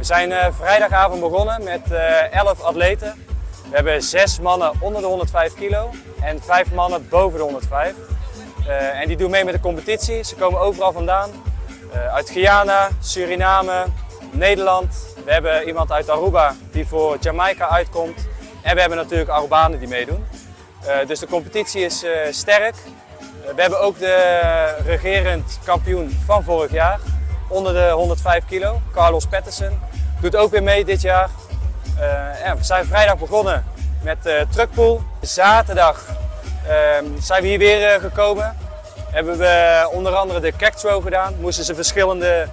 We zijn vrijdagavond begonnen met 11 atleten. We hebben 6 mannen onder de 105 kilo en 5 mannen boven de 105. En die doen mee met de competitie. Ze komen overal vandaan. Uit Guyana, Suriname, Nederland. We hebben iemand uit Aruba die voor Jamaica uitkomt. En we hebben natuurlijk Arubanen die meedoen. Dus de competitie is sterk. We hebben ook de regerend kampioen van vorig jaar. Onder de 105 kilo, Carlos Patterson. Doet ook weer mee dit jaar. We zijn vrijdag begonnen met truckpool. Zaterdag zijn we hier weer gekomen. Hebben we onder andere de keg throw gedaan. Moesten ze verschillende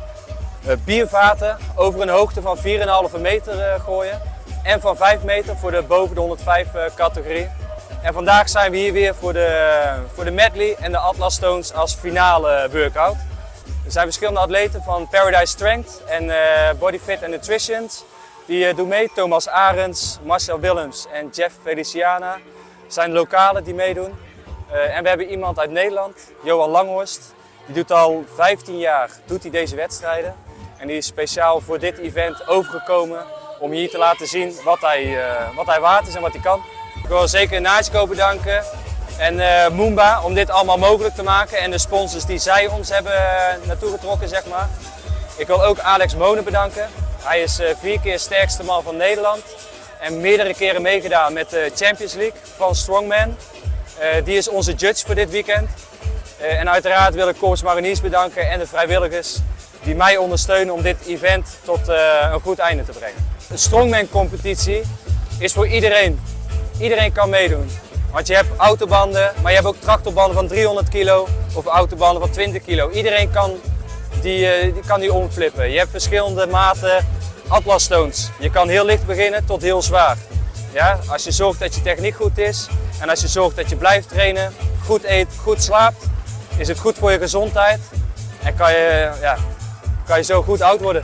biervaten over een hoogte van 4,5 meter gooien. En van 5 meter voor de boven de 105 categorie. En vandaag zijn we hier weer voor de medley en de Atlas Stones als finale workout. Er zijn verschillende atleten van Paradise Strength en Body Fit and Nutrition. Die doen mee. Thomas Arends, Marcel Willems en Jeff Feliciana zijn lokalen die meedoen. En we hebben iemand uit Nederland, Johan Langhorst. Die doet al 15 jaar deze wedstrijden. En die is speciaal voor dit event overgekomen om hier te laten zien wat hij waard is en wat hij kan. Ik wil zeker Nagico bedanken en Moomba om dit allemaal mogelijk te maken en de sponsors die zij ons hebben naartoe getrokken, zeg maar. Ik wil ook Alex Monen bedanken. Hij is 4 keer sterkste man van Nederland en meerdere keren meegedaan met de Champions League van Strongman. Die is onze judge voor dit weekend. En uiteraard wil ik Corps Mariniers bedanken en de vrijwilligers die mij ondersteunen om dit event tot een goed einde te brengen. De Strongman competitie is voor iedereen. Iedereen kan meedoen. Want je hebt autobanden, maar je hebt ook tractorbanden van 300 kilo of autobanden van 20 kilo. Iedereen kan die omflippen. Je hebt verschillende maten Atlas Stones. Je kan heel licht beginnen tot heel zwaar. Ja? Als je zorgt dat je techniek goed is en als je zorgt dat je blijft trainen, goed eet, goed slaapt, is het goed voor je gezondheid en kan je zo goed oud worden.